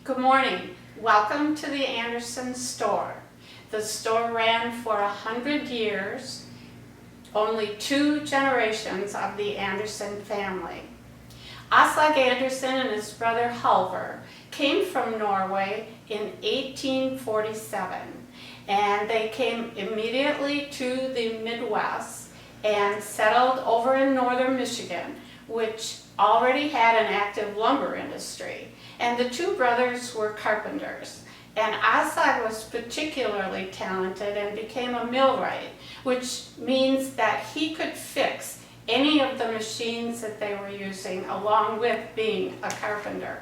Good morning. Welcome to the Anderson store. The store ran for 100 years, only 2 generations of the Anderson family. Aslak Anderson and his brother Halvor came from Norway in 1847, and they came immediately to the Midwest and settled over in northern Michigan, which already had an active lumber industry. And the 2 brothers were carpenters. And Aslak was particularly talented and became a millwright, which means that he could fix any of the machines that they were using, along with being a carpenter.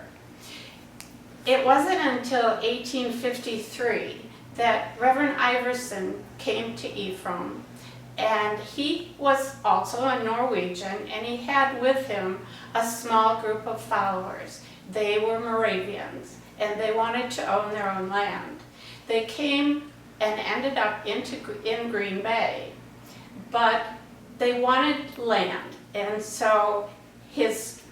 It wasn't until 1853 that Reverend Iverson came to Ephraim, and he was also a Norwegian, and he had with him a small group of followers. They were Moravians, and they wanted to own their own land. They came and ended up in Green Bay, but they wanted land, and so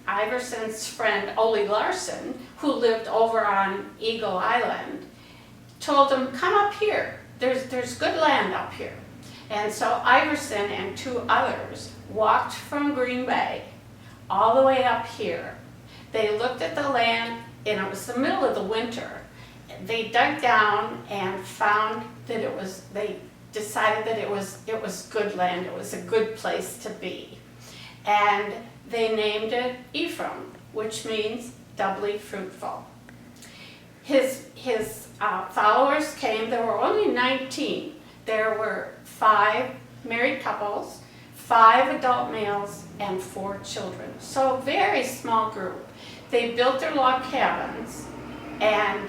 Iverson's friend Ole Larson, who lived over on Eagle Island, told him, "Come up here. There's good land up here." And so Iverson and 2 others walked from Green Bay all the way up here. They looked at the land, and it was the middle of the winter. They dug down and found that they decided that it was good land. It was a good place to be. And they named it Ephraim, which means doubly fruitful. His followers came. There were only 19. There were 5 married couples, 5 adult males, and 4 children. So a very small group. They built their log cabins and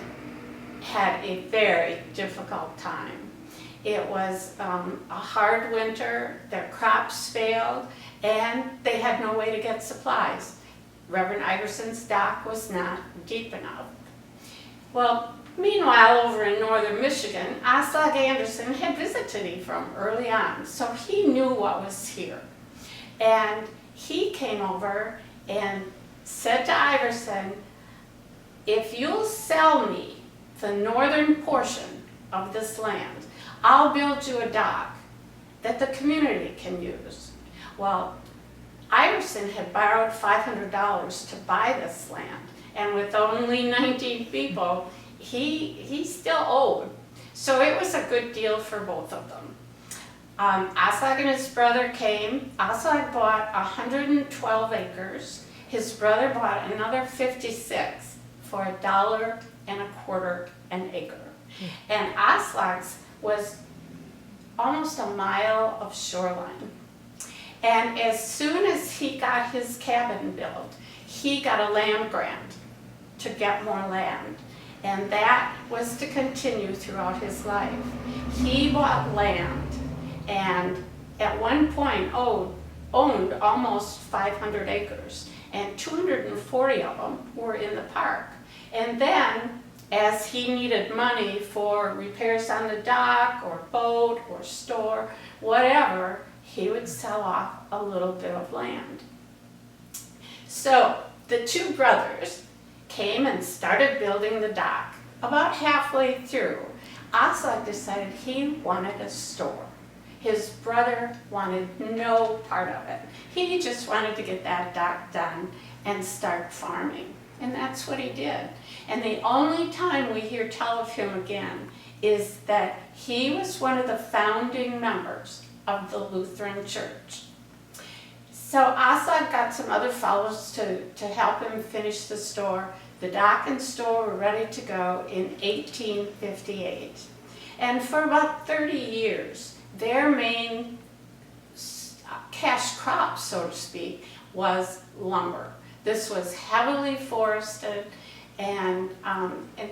had a very difficult time. It was a hard winter, their crops failed, and they had no way to get supplies. Reverend Iverson's dock was not deep enough. Well, meanwhile, over in northern Michigan, Aslak Anderson had visited Ephraim early on, so he knew what was here. And he came over and said to Iverson, "If you'll sell me the northern portion of this land, I'll build you a dock that the community can use." Well, Iverson had borrowed $500 to buy this land, and with only 19 people, he still owed. So it was a good deal for both of them. Aslak and his brother came. Aslak bought 112 acres. His brother bought another 56 for $1.25 an acre. And Aslak's was almost a mile of shoreline. And as soon as he got his cabin built, he got a land grant to get more land. And that was to continue throughout his life. He bought land and at one point owned almost 500 acres, and 240 of them were in the park. And then, as he needed money for repairs on the dock or boat or store, whatever, he would sell off a little bit of land. So the 2 brothers came and started building the dock. About halfway through, Aslak decided he wanted a store. His brother wanted no part of it. He just wanted to get that dock done and start farming. And that's what he did. And the only time we hear tell of him again is that he was one of the founding members of the Lutheran Church. So Aslak got some other fellows to help him finish the store. The dock and store were ready to go in 1858. And for about 30 years, their main cash crop, so to speak, was lumber. This was heavily forested, and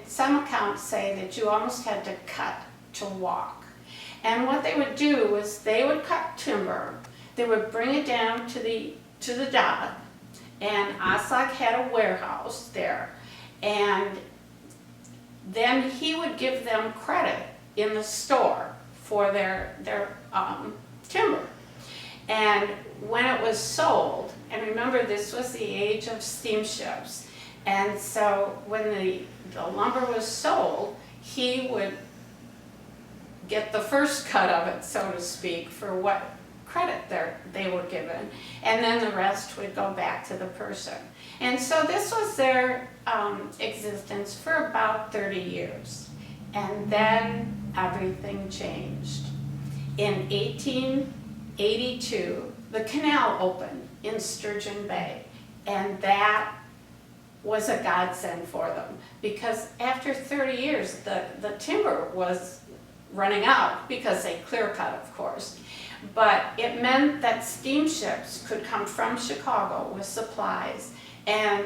some accounts say that you almost had to cut to walk. And what they would do was they would cut timber, they would bring it down to the dock, and Aslak had a warehouse there, and then he would give them credit in the store for their timber. And when it was sold, and remember this was the age of steamships, And so when the lumber was sold, he would get the first cut of it, so to speak, for what credit they were given, and then the rest would go back to the person. And so this was their existence for about 30 years. And then everything changed. In 1882, the canal opened in Sturgeon Bay, and that was a godsend for them, because after 30 years, the timber was running out, because they clear cut, of course. But it meant that steamships could come from Chicago with supplies and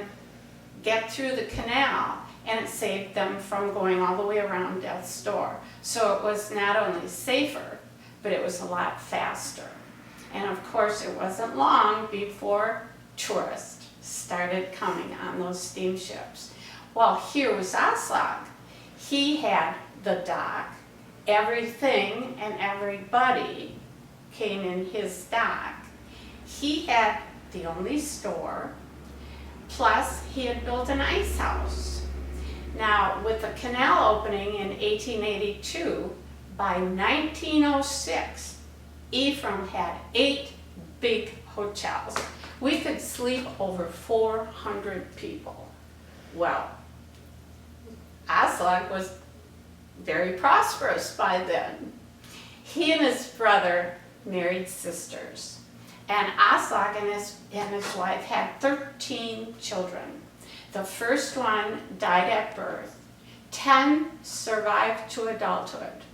get through the canal, and it saved them from going all the way around Death's Door. So it was not only safer, but it was a lot faster. And of course, it wasn't long before tourists started coming on those steamships. Well, here was Aslak. He had the dock. Everything and everybody came in his dock. He had the only store, plus he had built an ice house. Now, with the canal opening in 1882, by 1906, Ephraim had 8 big hotels. We could sleep over 400 people. Well, Aslak was very prosperous by then. He and his brother married sisters, and Aslak and his wife had 13 children. The first one died at birth. 10 survived to adulthood.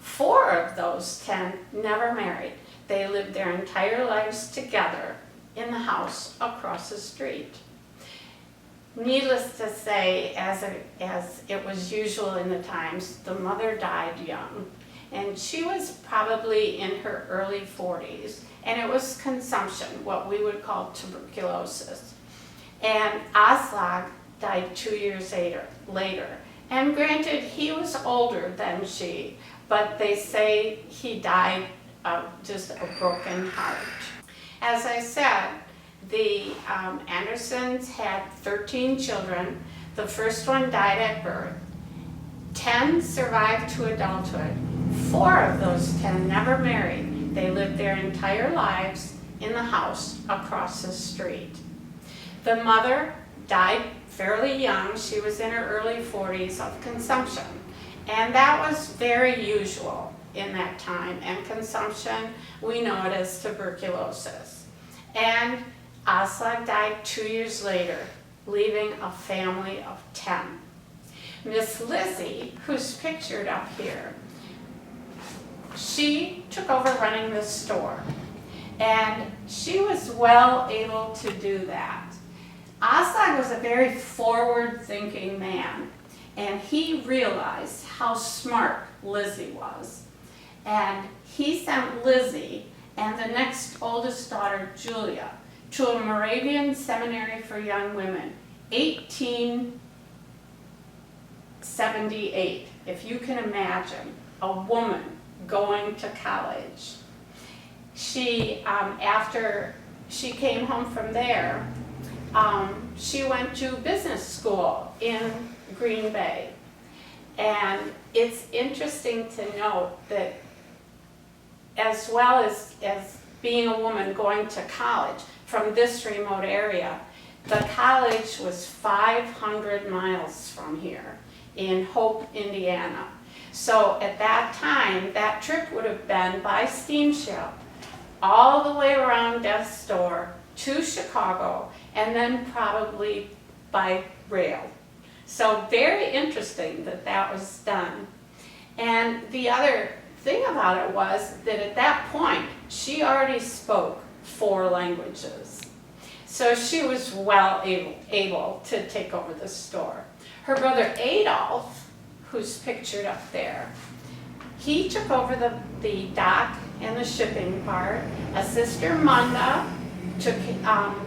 4 of those 10 never married. They lived their entire lives together in the house across the street. Needless to say, as it was usual in the times, the mother died young, and she was probably in her early 40s, and it was consumption, what we would call tuberculosis. And Aslak died 2 years later. And granted, he was older than she, but they say he died of just a broken heart. As I said, the Andersons had 13 children. The first one died at birth. 10 survived to adulthood. 4 of those 10 never married. They lived their entire lives in the house across the street. The mother died fairly young. She was in her early 40s of consumption. And that was very usual in that time. And consumption, we know it as tuberculosis. And Aslak died 2 years later, leaving a family of 10. Miss Lizzie, who's pictured up here, she took over running the store. And she was well able to do that. Aslak was a very forward-thinking man, and he realized how smart Lizzie was. And he sent Lizzie and the next oldest daughter, Julia, to a Moravian seminary for young women, 1878. If you can imagine a woman going to college. She, after she came home from there, she went to business school in Green Bay. And it's interesting to note that as well as being a woman going to college from this remote area, the college was 500 miles from here in Hope, Indiana. So at that time, that trip would have been by steamship all the way around Death's Door to Chicago, and then probably by rail. So very interesting that that was done. And the other thing about it was that at that point, she already spoke 4 languages. So she was well able to take over the store. Her brother Adolf, who's pictured up there, he took over the dock and the shipping part. A sister, Munda,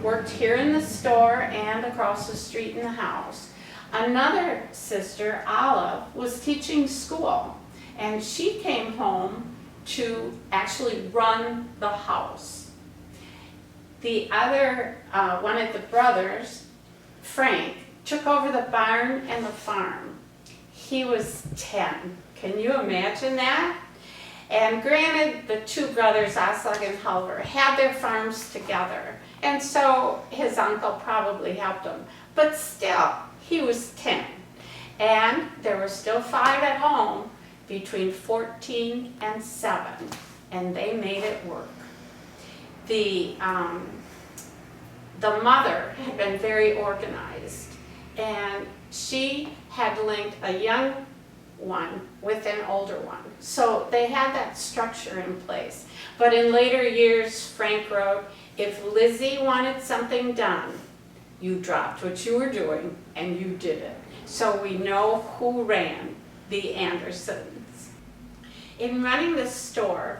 worked here in the store and across the street in the house. Another sister, Olive, was teaching school, and she came home to actually run the house. The other, one of the brothers, Frank, took over the barn and the farm. He was 10. Can you imagine that? And granted, the two brothers, Oslag and Halvor, had their farms together, and so his uncle probably helped him. But still, he was 10. And there were still 5 at home between 14 and 7, and they made it work. The mother had been very organized, and she had linked a young one with an older one. So they had that structure in place. But in later years, Frank wrote, if Lizzie wanted something done, you dropped what you were doing and you did it. So we know who ran the Andersons. In running the store,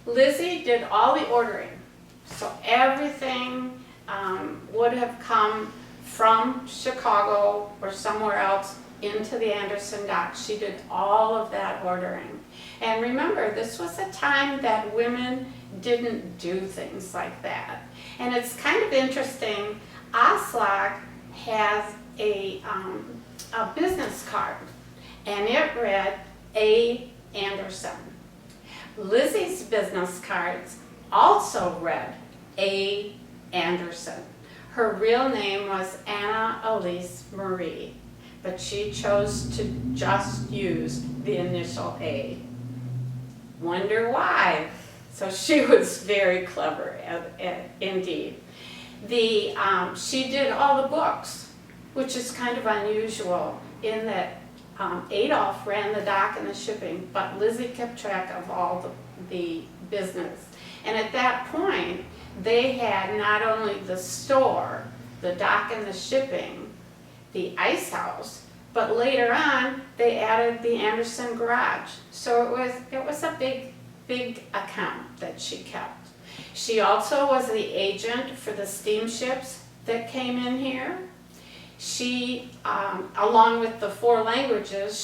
Lizzie did all the ordering. So everything would have come from Chicago or somewhere else into the Anderson dock. She did all of that ordering. And remember, this was a time that women didn't do things like that. And it's kind of interesting, Oslag has a business card, and it read A. Anderson. Lizzie's business cards also read A. Anderson. Her real name was Anna Elise Marie, but she chose to just use the initial A. Wonder why? So she was very clever, indeed. She did all the books, which is kind of unusual in that Adolf ran the dock and the shipping, but Lizzie kept track of all the business. And at that point, they had not only the store, the dock and the shipping, the ice house, but later on they added the Anderson garage. So it was a big account that she kept. She also was the agent for the steamships that came in here. She, along with the 4 languages,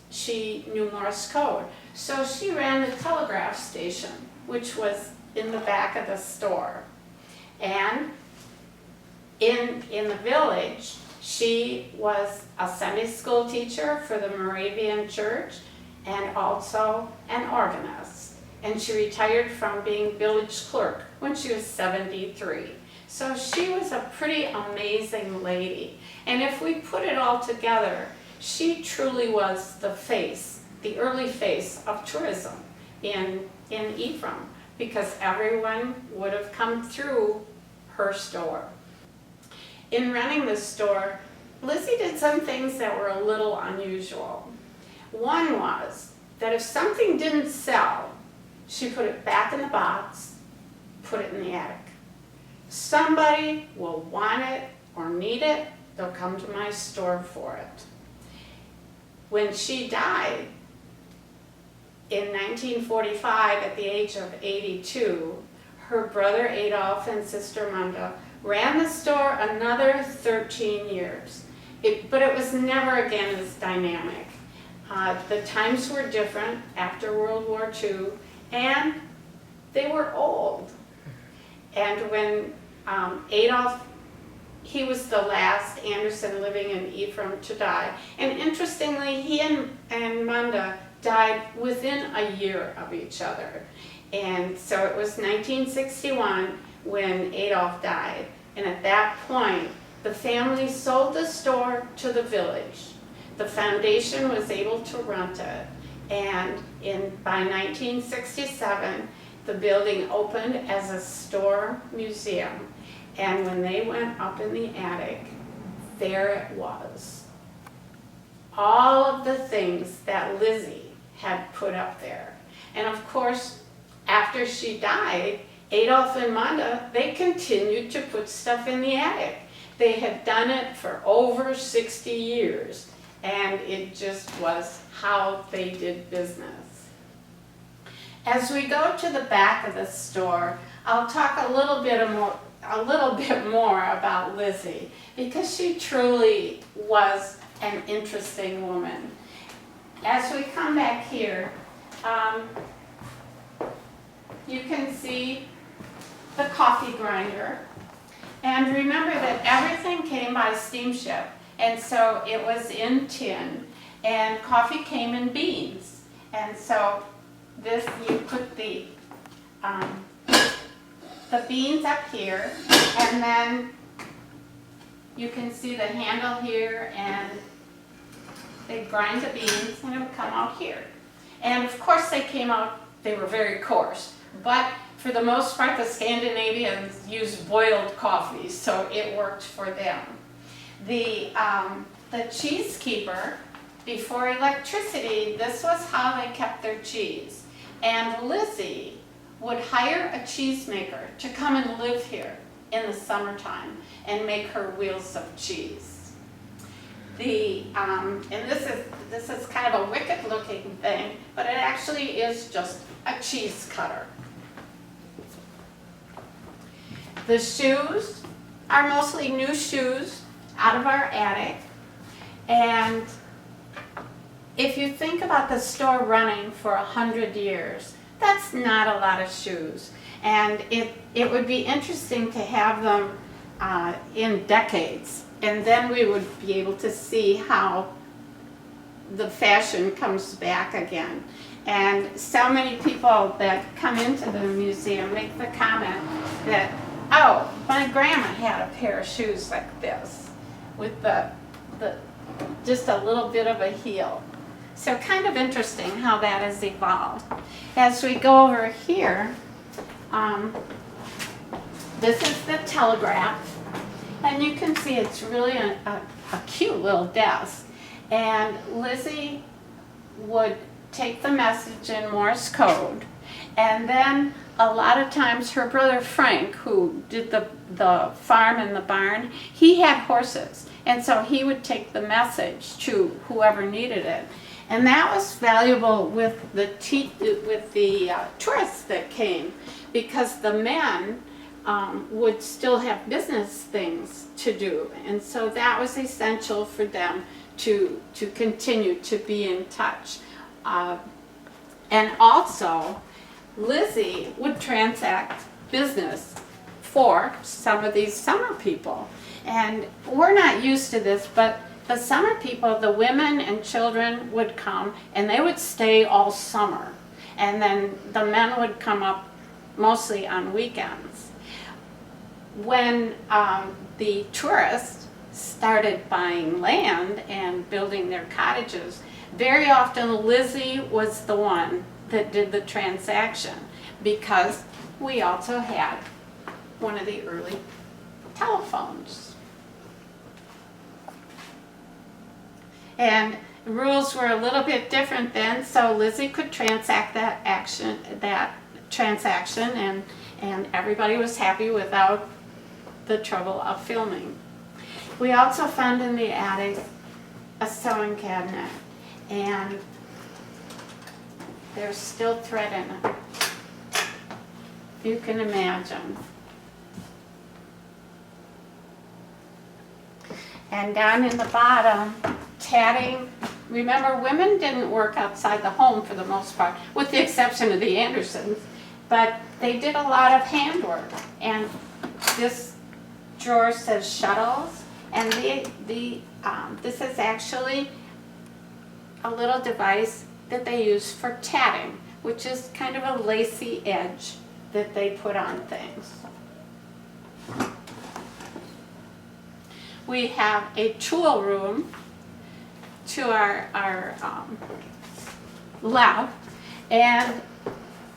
she knew Morse code. So she ran the telegraph station, which was in the back of the store. And in the village, she was a Sunday school teacher for the Moravian Church and also an organist. And she retired from being village clerk when she was 73. So she was a pretty amazing lady. And if we put it all together, she truly was the face, the early face of tourism in Ephraim, because everyone would have come through her store. In running the store, Lizzie did some things that were a little unusual. One was that if something didn't sell, she put it back in the box, put it in the attic. Somebody will want it or need it, they'll come to my store for it. When she died in 1945 at the age of 82, her brother Adolf and sister Munda ran the store another 13 years. But it was never again as dynamic. The times were different after World War II, and they were old. And when Adolf, he was the last Anderson living in Ephraim to die. And interestingly, he and Munda died within a year of each other. And so it was 1961 when Adolf died. And at that point, the family sold the store to the village. The foundation was able to rent it. And by 1967, the building opened as a store museum. And when they went up in the attic, there it was. All of the things that Lizzie had put up there. And of course, after she died, Adolf and Munda, they continued to put stuff in the attic. They had done it for over 60 years, and it just was how they did business. As we go to the back of the store, I'll talk a little bit more about Lizzie, because she truly was an interesting woman. As we come back here, you can see the coffee grinder. And remember that everything came by steamship. And so it was in tin, and coffee came in beans. And so this, you put the beans up here, and then you can see the handle here, and they grind the beans and it would come out here. And of course they came out, they were very coarse, but for the most part the Scandinavians used boiled coffee, so it worked for them. The cheese keeper, before electricity, this was how they kept their cheese. And Lizzie would hire a cheesemaker to come and live here in the summertime and make her wheels of cheese. And this is kind of a wicked looking thing, but it actually is just a cheese cutter. The shoes are mostly new shoes out of our attic. And if you think about the store running for 100 years, that's not a lot of shoes. And it would be interesting to have them in decades. And then we would be able to see how the fashion comes back again. And so many people that come into the museum make the comment that, oh, my grandma had a pair of shoes like this with the just a little bit of a heel. So kind of interesting how that has evolved. As we go over here, this is the Telegraph, and you can see it's really a cute little desk. And Lizzie would take the message in Morse code, and then a lot of times her brother Frank, who did the farm and the barn, he had horses, and so he would take the message to whoever needed it. And that was valuable with the tourists that came, because the men would still have business things to do, and so that was essential for them to continue to be in touch. And also, Lizzie would transact business for some of these summer people. And we're not used to this, but the summer people, the women and children would come and they would stay all summer. And then the men would come up mostly on weekends. When the tourists started buying land and building their cottages, very often Lizzie was the one that did the transaction, because we also had one of the early telephones. And rules were a little bit different then, so Lizzie could transact that transaction, and everybody was happy without the trouble of filming. We also found in the attic a sewing cabinet, and there's still thread in it. You can imagine. And down in the bottom, tatting. Remember, women didn't work outside the home for the most part, with the exception of the Andersons, but they did a lot of handwork. And this drawer says shuttles, and this is actually a little device that they use for tatting, which is kind of a lacy edge that they put on things. We have a tool room to our left, and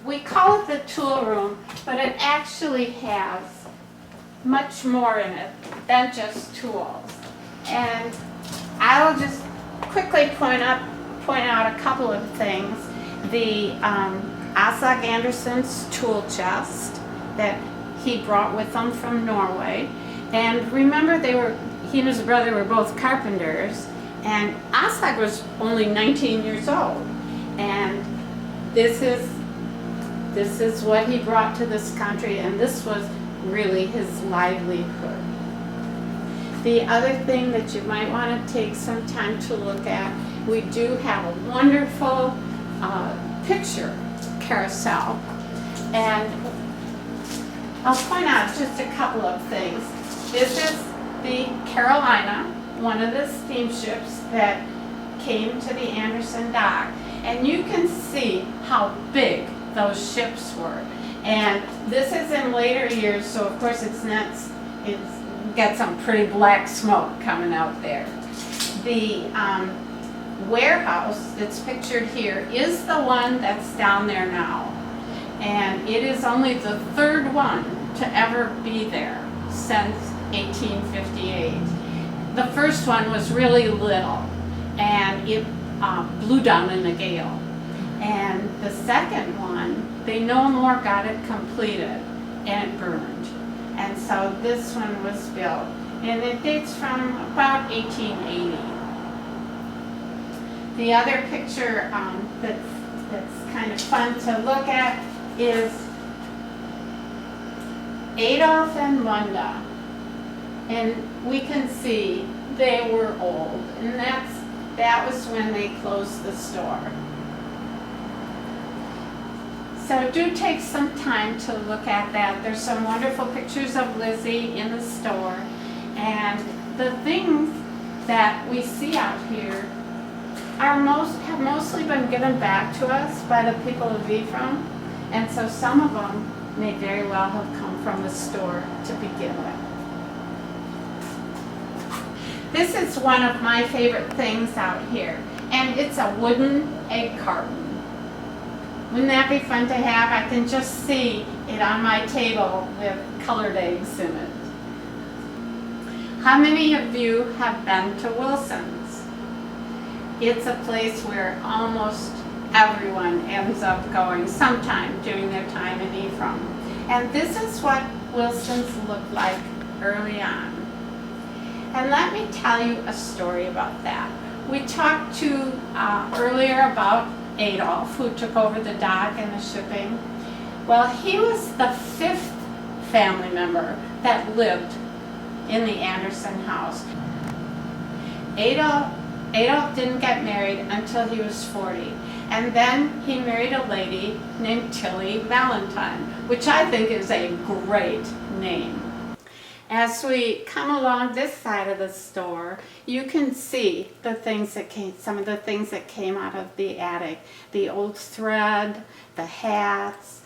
we call it the tool room, but it actually has much more in it than just tools. And I'll just quickly point out a couple of things. The Aslak Anderson's tool chest that he brought with him from Norway. And remember, he and his brother were both carpenters, and Aslak was only 19 years old. And this is what he brought to this country, and this was really his livelihood. The other thing that you might want to take some time to look at, we do have a wonderful picture carousel, and I'll point out just a couple of things. This is the Carolina, one of the steamships that came to the Anderson dock, and you can see how big those ships were. And this is in later years, so of course it's got some pretty black smoke coming out there. The warehouse that's pictured here is the one that's down there now. And it is only the third one to ever be there since 1858. The first one was really little, and it blew down in a gale. And the second one, they no more got it completed, and it burned. And so this one was built, and it dates from about 1880. The other picture that's kind of fun to look at is Adolf and Wanda. And we can see they were old, and that was when they closed the store. So do take some time to look at that. There's some wonderful pictures of Lizzie in the store, and the things that we see out here have mostly been given back to us by the people of Ephraim, and so some of them may very well have come from the store to begin with. This is one of my favorite things out here, and it's a wooden egg carton. Wouldn't that be fun to have? I can just see it on my table with colored eggs in it. How many of you have been to Wilson's? It's a place where almost everyone ends up going sometime during their time in Ephraim. And this is what Wilson's looked like early on. And let me tell you a story about that. We talked to earlier about Adolf, who took over the dock and the shipping. Well, he was the 5th family member that lived in the Anderson house. Adolf didn't get married until he was 40. And then he married a lady named Tilly Valentine, which I think is a great name. As we come along this side of the store, you can see some of the things that came out of the attic. The old thread, the hats,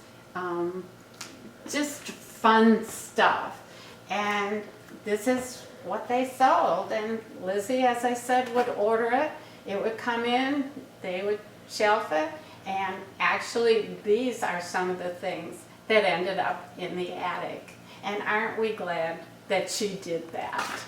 just fun stuff. And this is what they sold. And Lizzie, as I said, would order it. It would come in, they would shelf it, and actually these are some of the things that ended up in the attic. And aren't we glad that she did that?